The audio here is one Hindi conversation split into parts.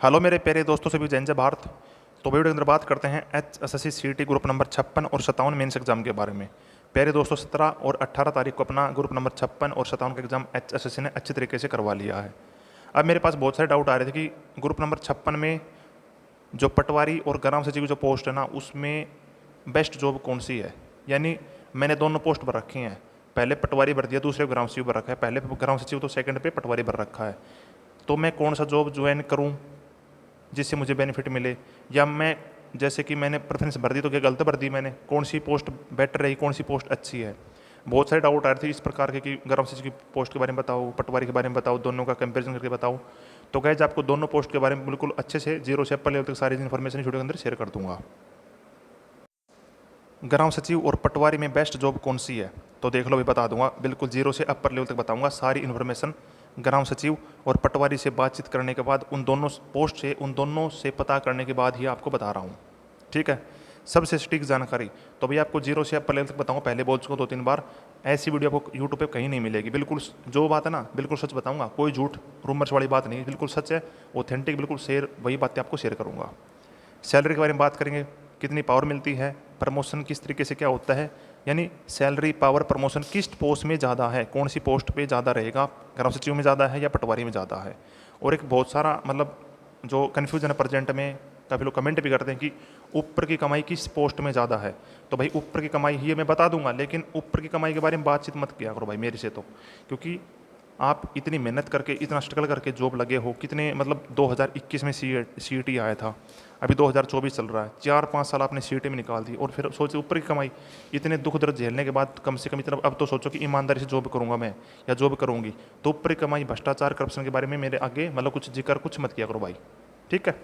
हेलो मेरे प्यारे दोस्तों, सभी जैन जय भारत। तो वीडियो के अंदर बात करते हैं HSSC CET ग्रुप नंबर 56 और 57 मेंस एग्जाम के बारे में। प्यारे दोस्तों, 17 और 18 तारीख को अपना ग्रुप नंबर 56 और 57 का एग्जाम HSSC ने अच्छे तरीके से करवा लिया है। अब मेरे पास बहुत सारे डाउट आ रहे थे कि ग्रुप नंबर 56 में जो पटवारी और ग्राम सचिव की जो पोस्ट है ना, उसमें बेस्ट जॉब कौन सी है। यानी मैंने दोनों पोस्ट भर रखी हैं, पहले पटवारी भर दिया, दूसरे ग्राम सचिव भर रखा है। पहले ग्राम सचिव तो सेकंड पे पटवारी भर रखा है। तो मैं कौन सा जॉब ज्वाइन करूं जिससे मुझे बेनिफिट मिले, या मैं जैसे कि मैंने प्रेफरेंस भर दी तो क्या गलत भर दी मैंने, कौन सी पोस्ट बेटर रही, कौन सी पोस्ट अच्छी है। बहुत सारे डाउट आ रहे थे इस प्रकार के कि ग्राम सचिव की पोस्ट के बारे में बताओ, पटवारी के बारे में बताओ, दोनों का कंपैरिजन करके बताओ। तो गाइस आपको दोनों पोस्ट के बारे में बिल्कुल अच्छे से जीरो से अपर लेवल तक सारी इन्फॉर्मेशन वीडियो के अंदर शेयर कर दूंगा। ग्राम सचिव और पटवारी में बेस्ट जॉब कौन सी है तो देख लो, भी बता दूंगा, बिल्कुल जीरो से अपर लेवल तक बताऊंगा सारी इन्फॉर्मेशन। ग्राम सचिव और पटवारी से बातचीत करने के बाद, उन दोनों से पता करने के बाद ही आपको बता रहा हूँ, ठीक है। सबसे सटीक जानकारी तो भैया आपको जीरो से अपर लेवल तक बताऊंगा। पहले बोल चुका 2-3 बार, ऐसी वीडियो आपको यूट्यूब पे कहीं नहीं मिलेगी। बिल्कुल जो बात है ना, बिल्कुल सच बताऊंगा, कोई झूठ रूमर्स वाली बात नहीं, बिल्कुल सच है, ऑथेंटिक, बिल्कुल शेयर, वही बातें आपको शेयर करूँगा। सैलरी के बारे में बात करेंगे, कितनी पावर मिलती है, प्रमोशन किस तरीके से क्या होता है, यानी सैलरी पावर प्रमोशन किस पोस्ट में ज़्यादा है, कौन सी पोस्ट पे ज़्यादा रहेगा, ग्राम सचिव में ज़्यादा है या पटवारी में ज़्यादा है। और एक बहुत सारा मतलब जो कन्फ्यूजन है प्रेजेंट में, काफ़ी लोग कमेंट भी करते हैं कि ऊपर की कमाई किस पोस्ट में ज़्यादा है। तो भाई ऊपर की कमाई ही मैं बता दूंगा, लेकिन ऊपर की कमाई के बारे में बातचीत मत किया करो भाई मेरे से, तो क्योंकि आप इतनी मेहनत करके, इतना स्ट्रगल करके जॉब लगे हो, कितने मतलब 2021 में CET आया था, अभी 2024 चल रहा है, 4-5 साल आपने CET में निकाल दी, और फिर सोचो ऊपर की कमाई। इतने दुख दर्द झेलने के बाद कम से कम इतना अब तो सोचो कि ईमानदारी से जॉब करूंगा मैं या जॉब करूंगी, तो ऊपर की कमाई, भ्रष्टाचार, करप्शन के बारे में मेरे आगे मतलब कुछ जिक्र कुछ मत किया करो भाई, ठीक है।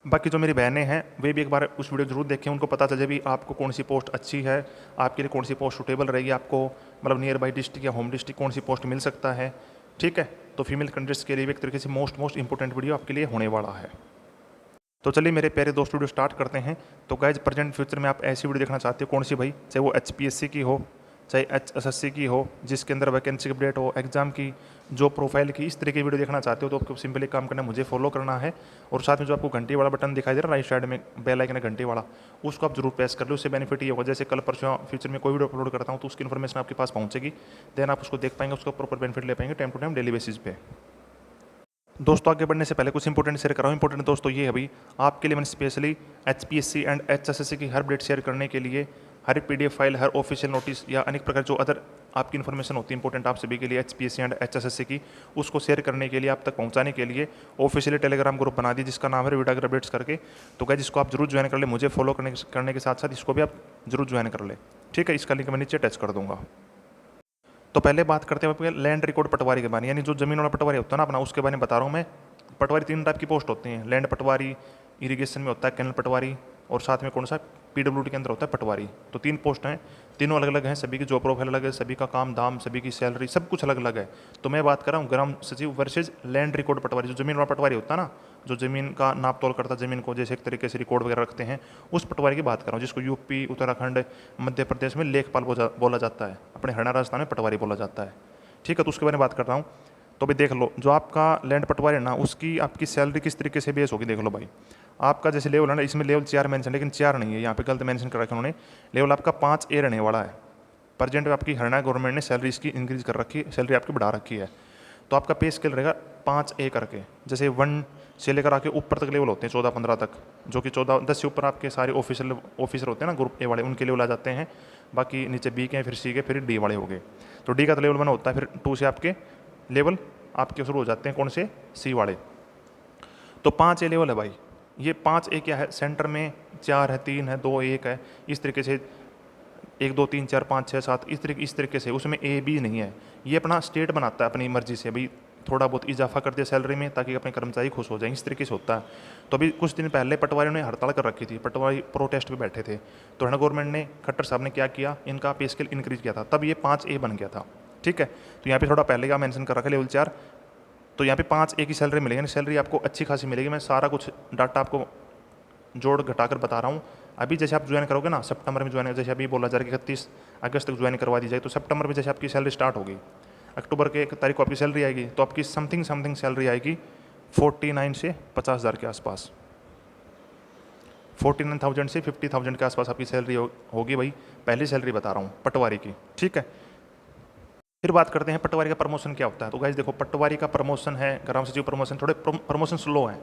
बाकी जो मेरी बहनें हैं वे भी एक बार उस वीडियो जरूर देखें, उनको पता चले भी आपको कौन सी पोस्ट अच्छी है, आपके लिए कौन सी पोस्ट सुटेबल रहेगी, आपको मतलब नियर बाई डिस्ट्रिक्ट या होम डिस्ट्रिक्ट कौन सी पोस्ट मिल सकता है, ठीक है। तो फीमेल कैंडिडेट्स के लिए भी एक तरीके से मोस्ट इंपॉर्टेंट वीडियो आपके लिए होने वाला है। तो चलिए मेरे प्यारे दोस्त, वीडियो स्टार्ट करते हैं। तो गाइज प्रेजेंट फ्यूचर में आप ऐसी वीडियो देखना चाहते हो कौन सी भाई, चाहे वो HPSC की हो, चाहे HSSC की हो, जिसके अंदर वैकेंसी अपडेट हो, एग्जाम की जो प्रोफाइल की, इस तरह की वीडियो देखना चाहते हो तो आपको सिंपली काम करना है, मुझे फॉलो करना है। और साथ में जो आपको घंटी वाला बटन दिखाई दे रहा है राइट साइड में, बेल आइकन है घंटी वाला, उसको आप जरूर प्रेस कर लो। उससे बेनिफिट ये होगा, जैसे कल परसों फ्यूचर में कोई वीडियो अपलोड करता हूँ तो उसकी इन्फॉर्मेशन आपके पास पहुँचेगी, देन आप उसको देख पाएंगे, उसका प्रॉपर बेनिफिट ले पाएंगे time to time daily basis पे। दोस्तों आगे बढ़ने से पहले कुछ इंपॉर्टेंट शेयर कर रहा हूँ। इंपॉर्टेंट दोस्तों ये है भाई, आपके लिए मैंने स्पेशली HPSC एंड HSSC की हर अपडेट शेयर करने के लिए, हर PDF फाइल, हर ऑफिशियल नोटिस या अनेक प्रकार जो अदर आपकी इन्फॉर्मेशन होती है इंपॉर्टेंट आप सभी के लिए HPSC एंड HSSC की, उसको शेयर करने के लिए, आप तक पहुंचाने के लिए ऑफिशियली टेलीग्राम ग्रुप बना दी जिसका नाम है वीडियो अपडेट्स करके। तो गाइस इसको आप जरूर ज्वाइन कर ले, मुझे फॉलो करने के साथ साथ इसको भी आप जरूर ज्वाइन कर ले, ठीक है। इसका लिंक मैं नीचे अटैच कर दूंगा। तो पहले बात करते हैं लैंड रिकॉर्ड पटवारी के बारे में, यानी जो जमीन वाला पटवारी होता है ना अपना, उसके बारे में बता रहा हूँ मैं। पटवारी 3 टाइप की पोस्ट होती हैं, लैंड पटवारी, इरिगेशन में होता है कैनल पटवारी, और साथ में कौन सा PWD के अंदर होता है पटवारी। तो 3 पोस्ट हैं, तीनों अलग अलग हैं, सभी की जॉब प्रोफाइल अलग है, सभी का काम धाम, सभी की सैलरी सब कुछ अलग अलग है। तो मैं बात कर रहा हूँ ग्राम सचिव वर्सेज लैंड रिकॉर्ड पटवारी। जो जमीन वाला पटवारी होता है ना, जो जमीन का नाप तोल करता है, जमीन को जैसे एक तरीके से रिकॉर्ड वगैरह रखते हैं, उस पटवारी की बात कर रहा हूँ, जिसको यूपी, उत्तराखंड, मध्य प्रदेश में लेखपाल बोला जाता है, अपने हरियाणा राजस्थान में पटवारी बोला जाता है, ठीक है। तो उसके बारे में बात कर रहा हूँ। तो भाई देख लो, जो आपका लैंड पटवारी है ना, उसकी आपकी सैलरी किस तरीके से बेस होगी देख लो भाई। आपका जैसे लेवल है ना, इसमें लेवल 4 मेंशन, लेकिन 4 नहीं है, यहाँ पे गलत मेंशन कर रखा है उन्होंने, लेवल आपका 5A रहने वाला है। प्रेजेंट में आपकी हरियाणा गवर्नमेंट ने सैलरी इसकी इंक्रीज कर रखी है, सैलरी आपकी बढ़ा रखी है। तो आपका पे स्केल रहेगा 5A करके, जैसे 1 से लेकर आके ऊपर तक लेवल होते हैं 14-15 तक, जो कि 14-10 से ऊपर आपके सारे ऑफिसर होते हैं ना ग्रुप A वाले, उनके लेवल आ जाते हैं। बाकी नीचे B के, फिर C के, फिर D वाले हो गए। तो D का तो लेवल 1 होता है, फिर 2 से आपके लेवल आपके शुरू हो जाते हैं कौन से, C वाले। तो 5A लेवल है भाई। ये 5A क्या है, सेंटर में 4 है, 3 है, 2, 1 है, इस तरीके से 1 2 3 4 5 6 7 इस तरीके से, उसमें A B नहीं है। ये अपना स्टेट बनाता है अपनी मर्जी से, भाई थोड़ा बहुत इजाफा कर दिया सैलरी में ताकि अपने कर्मचारी खुश हो जाएं, इस तरीके से होता है। तो अभी कुछ दिन पहले पटवारियों ने हड़ताल कर रखी थी, पटवारी प्रोटेस्ट पे बैठे थे, तो हरियाणा गवर्नमेंट ने, खट्टर साहब ने क्या किया, इनका पे स्केल इंक्रीज किया था, तब ये 5A बन गया था, ठीक है। तो यहाँ पे थोड़ा पहले का मेंशन कर रखा है लेवल 4, तो यहाँ पे 5A की सैलरी मिलेगी, सैलरी आपको अच्छी खासी मिलेगी। मैं सारा कुछ डाटा आपको जोड़ घटाकर बता रहा हूँ। अभी जैसे आप ज्वाइन करोगे ना सितंबर में ज्वाइन, जैसे अभी बोला जा रहा है कि 31 अगस्त तक ज्वाइन करवा दी जाए, तो सितंबर में जैसे आपकी सैलरी स्टार्ट होगी, अक्टूबर के 1 तारीख को आपकी सैलरी आएगी, तो आपकी समथिंग सैलरी आएगी 49 से 50,000 के आसपास, 49,000 से 50,000 के आसपास आपकी सैलरी होगी भाई, पहली सैलरी बता रहा हूँ पटवारी की, ठीक है। फिर बात करते हैं पटवारी का प्रमोशन क्या होता है। तो गाइस देखो, पटवारी का प्रमोशन है, ग्राम सचिव प्रमोशन, थोड़े प्रमोशन स्लो है।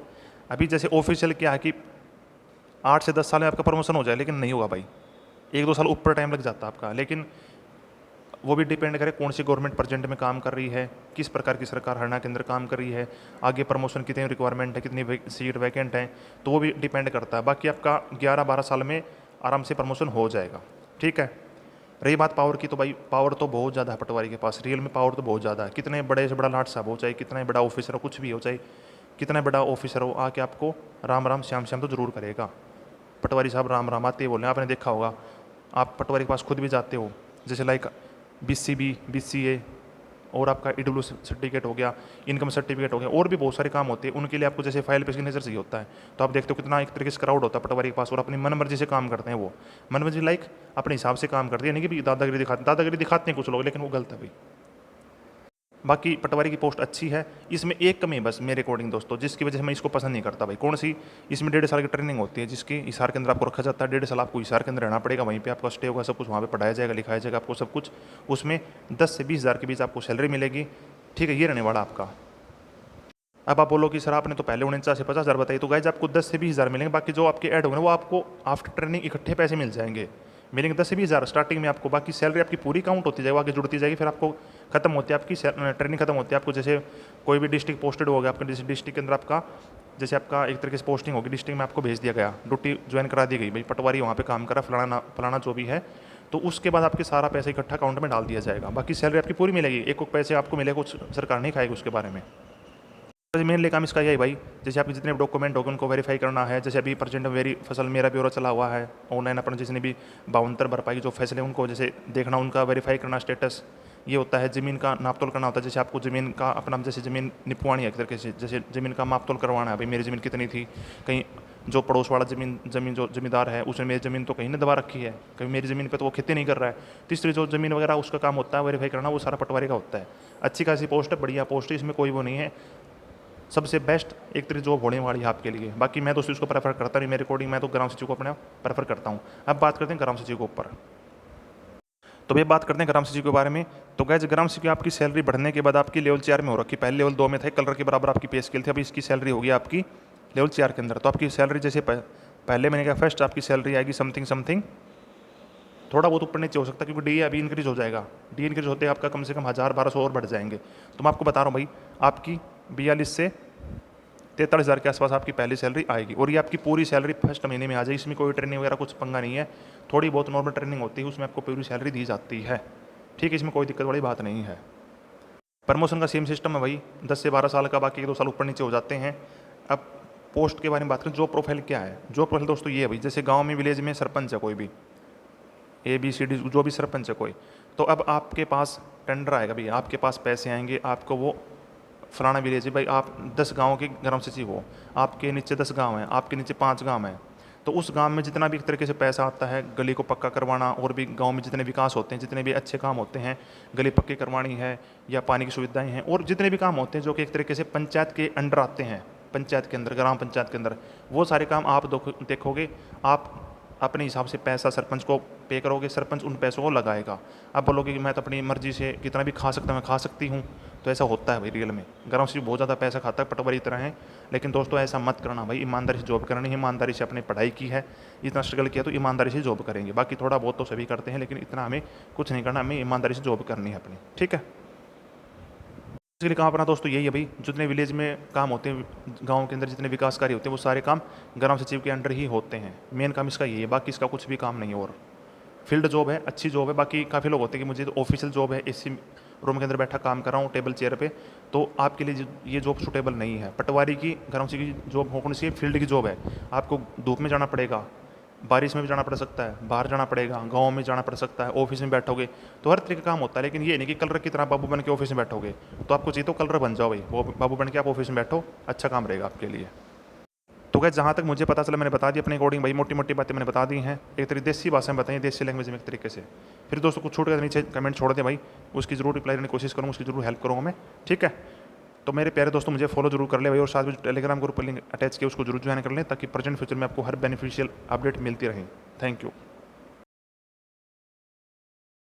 अभी जैसे ऑफिशियल क्या है कि 8 से 10 साल में आपका प्रमोशन हो जाए, लेकिन नहीं होगा भाई, 1-2 साल ऊपर टाइम लग जाता है आपका। लेकिन वो भी डिपेंड करे कौन सी गवर्नमेंट प्रेजेंट में काम कर रही है, किस प्रकार की सरकार हरियाणा के अंदर काम कर रही है, आगे प्रमोशन कितनी रिक्वायरमेंट है, कितनी सीट वैकेंट है, तो वो भी डिपेंड करता है। बाकी आपका 11-12 साल में आराम से प्रमोशन हो जाएगा, ठीक है। रही बात पावर की, तो भाई पावर तो बहुत ज़्यादा है पटवारी के पास, रियल में पावर तो बहुत ज़्यादा है। कितने बड़े से बड़ा लाट साहब हो, चाहे कितना बड़ा ऑफिसर हो, कुछ भी हो, चाहे कितना बड़ा ऑफिसर हो, आके आपको राम राम श्याम श्याम तो जरूर करेगा। पटवारी साहब राम राम आते ही बोले, आपने देखा होगा, आप पटवारी के पास खुद भी जाते हो, जैसे लाइक BCB, BCA और आपका EW सर्टिफिकेट हो गया, इनकम सर्टिफिकेट हो गया, और भी बहुत सारे काम होते हैं। उनके लिए आपको जैसे फाइल पे सिग्नेचर चाहिए होता है, तो आप देखते हो कितना एक तरीके से क्राउड होता है पटवारी के पास, और अपनी मनमर्जी से काम करते हैं। वो मनमर्जी लाइक अपने हिसाब से काम करते हैं, नहीं कि दादागिरी दिखाते हैं कुछ लोग, लेकिन वो गलत है भाई। बाकी पटवारी की पोस्ट अच्छी है। इसमें एक कमी है बस मेरे अकॉर्डिंग दोस्तों, जिसकी वजह से मैं इसको पसंद नहीं करता भाई। कौन सी? इसमें 1.5 साल की ट्रेनिंग होती है, जिसकी हिसार के अंदर आपको रखा जाता है। 1.5 साल आपको हिसार के अंदर रहना पड़ेगा, वहीं पे आपका स्टे होगा, सब कुछ वहाँ पे पढ़ाया जाएगा, लिखाया जाएगा आपको सब कुछ। उसमें 10 से 20 हज़ार के बीच आपको सैलरी मिलेगी, ठीक है। ये रहने वाला आपका। अब आप बोलो कि सर आपने तो पहले 49 से 50,000 बताई, तो गाइज आपको 10 से 20 हज़ार मिलेंगे। बाकी जो आपके ऐड होंगे वो आपको आफ्टर ट्रेनिंग इकट्ठे पैसे मिल जाएंगे, मिलेंगे 10 से 20 हज़ार स्टार्टिंग में आपको। बाकी सैलरी आपकी पूरी काउंट होती जाएगी, आगे जुड़ती जाएगी, फिर आपको खत्म होती है आपकी ट्रेनिंग खत्म होती है। आपको जैसे कोई भी डिस्ट्रिक्ट पोस्टेड हो गया, आपके डिस्ट्रिक्ट के अंदर आपका जैसे आपका एक तरीके से पोस्टिंग होगी, डिस्ट्रिक्ट में आपको भेज दिया गया, ड्यूटी ज्वाइन करा दी गई, भाई पटवारी वहाँ पे काम करा, फलाना जो भी है, तो उसके बाद आपके सारा पैसा इकट्ठा अकाउंट में डाल दिया जाएगा। बाकी सैलरी आपकी पूरी मिलेगी, एक पैसे आपको मिलेगा, कुछ सरकार नहीं खाएगी उसके बारे में। मेनली काम इसका यही भाई, जैसे आपके जितने डॉक्यूमेंट होंगे उनको वेरीफाई करना है। जैसे अभी प्रेजेंट मेरी फसल मेरा ब्यौरा चला हुआ है ऑनलाइन, अपना जितने भी 52 भरपाई जो फैसले उनको जैसे देखना, उनका वेरीफाई करना स्टेटस ये होता है। ज़मीन का नापतोल करना होता है, जैसे आपको ज़मीन का अपना जैसे ज़मीन निपवानी है एक तरीके से, जैसे ज़मीन का मापतोल करवाना है, भाई मेरी ज़मीन कितनी थी, कहीं जो पड़ोस वाला ज़मीन जो ज़मींदार है उसने मेरी ज़मीन तो कहीं ने दबा रखी है, कहीं मेरी ज़मीन पे तो वो खेती नहीं कर रहा है। तीसरी जो ज़मीन वगैरह उसका काम होता है वेरीफाई करना, वो सारा पटवारी का होता है। अच्छी खासी पोस्ट है, बढ़िया पोस्ट है, इसमें कोई वो नहीं है, सबसे बेस्ट एक तरीके जॉब होने वाली है आपके लिए। बाकी मैं तो उसको प्रेफर करता नहीं, मेरे अकॉर्डिंग मैं तो ग्राम सचिव को अपने प्रेफर करता हूँ। अब बात करते हैं ग्राम सचिव के ऊपर। तो भैया बात करते हैं ग्राम सचिव के बारे में। तो गैस ग्राम सचिव आपकी सैलरी बढ़ने के बाद आपकी लेवल 4 में हो रखी, पहले लेवल 2 में थे, कलर के बराबर आपकी पे स्केल थी, अभी इसकी सैलरी होगी आपकी लेवल 4 के अंदर। तो आपकी सैलरी जैसे पहले महीने का फर्स्ट आपकी सैलरी आएगी समथिंग थोड़ा बहुत ऊपर नीचे हो सकता है, क्योंकि डी अभी इंक्रीज हो जाएगा। डी इंक्रीज होते आपका कम से कम 1000-1200 और बढ़ जाएंगे। तो मैं आपको बता रहा हूँ भाई, आपकी 42 से 43,000 के आसपास आपकी पहली सैलरी आएगी, और ये आपकी पूरी सैलरी फर्स्ट महीने में आ जाएगी। इसमें कोई ट्रेनिंग वगैरह कुछ पंगा नहीं है, थोड़ी बहुत नॉर्मल ट्रेनिंग होती है, उसमें आपको पूरी सैलरी दी जाती है, ठीक है। इसमें कोई दिक्कत वाली बात नहीं है। प्रमोशन का सेम सिस्टम है भाई, 10 से 12 साल का, बाकी 1-2 साल ऊपर नीचे हो जाते हैं। अब पोस्ट के बारे में बात करें, जॉब प्रोफाइल क्या है? जॉब प्रोफाइल दोस्तों ये है भाई, जैसे गाँव में विलेज में सरपंच है कोई भी, ABCD जो भी सरपंच है कोई, तो अब आपके पास टेंडर आएगा भाई, आपके पास पैसे आएंगे, आपको वो फलाना विलेज है भाई, आप 10 गाँव के ग्राम सचिव हो, आपके नीचे 10 गाँव हैं, आपके नीचे 5 गाँव हैं, तो उस गांव में जितना भी एक तरीके से पैसा आता है, गली को पक्का करवाना, और भी गांव में जितने विकास होते हैं, जितने भी अच्छे काम होते हैं, गली पक्की करवानी है या पानी की सुविधाएं हैं, और जितने भी काम होते हैं जो कि एक तरीके से पंचायत के अंडर आते हैं, पंचायत के अंदर, ग्राम पंचायत के अंदर, वो सारे काम आप देखोगे। आप अपने हिसाब से पैसा सरपंच को पे करोगे, सरपंच उन पैसों को लगाएगा। आप बोलोगे कि मैं तो अपनी मर्जी से कितना भी खा सकता हूँ, मैं खा सकती हूँ, तो ऐसा होता है भाई रियल में। ग्राम सचिव बहुत ज़्यादा पैसा खाता है, पटवारी तरह है, लेकिन दोस्तों ऐसा मत करना भाई। ईमानदारी से जॉब करनी है, ईमानदारी से अपनी पढ़ाई की है, इतना स्ट्रगल किया तो ईमानदारी से जॉब करेंगे। बाकी थोड़ा बहुत तो सभी करते हैं, लेकिन इतना हमें कुछ नहीं करना, हमें ईमानदारी से जॉब करनी है अपनी, ठीक है। इसके लिए काम अपना दोस्तों यही है भाई, जितने विलेज में काम होते हैं, गांव के अंदर जितने विकास कार्य होते हैं, वो सारे काम ग्राम सचिव के अंडर ही होते हैं। मेन काम इसका यही है, बाकी इसका कुछ भी काम नहीं है। और फील्ड जॉब है, अच्छी जॉब है। बाकी काफ़ी लोग होते हैं कि मुझे तो ऑफिशियल जॉब है, AC रूम के अंदर बैठा काम कर रहा हूँ टेबल चेयर पे, तो आपके लिए ये जॉब सूटेबल नहीं है। पटवारी की, ग्राम सचिव की जॉब होनी चाहिए, फील्ड की जॉब है। आपको धूप में जाना पड़ेगा, बारिश में भी जाना पड़ सकता है, बाहर जाना पड़ेगा, गांव में जाना पड़ सकता है, ऑफिस में बैठोगे, तो हर तरह का काम होता है। लेकिन ये नहीं कि कलर की तरह बाबू बन के ऑफिस में बैठोगे, तो आपको चाहिए तो कलर बन जाओ भाई, वो बाबू बन के आप ऑफिस में बैठो, अच्छा काम रहेगा आपके लिए। तो क्या जहाँ तक मुझे पता चला मैंने बता दिया अपने अकॉर्डिंग भाई, मोटी मोटी बातें मैंने बता दी हैं, एक तरीके देसी भाषा में बताइए, देसी लैंग्वेज में एक तरीके से। फिर दोस्तों कुछ छूट कर नीचे कमेंट छोड़ दें भाई, उसकी जरूर रिप्लाई करने की कोशिश करूँगा, उसकी जरूर हेल्प करूँगा मैं, ठीक है। तो मेरे प्यारे दोस्तों मुझे फॉलो जरूर कर ले भाई, और साथ में जो टेलीग्राम ग्रुप पर लिंक अटैच किया उसको जरूर ज्वाइन कर लें, ताकि प्रेजेंट फ्यूचर में आपको हर बेनिफिशियल अपडेट मिलती रहे। Thank you.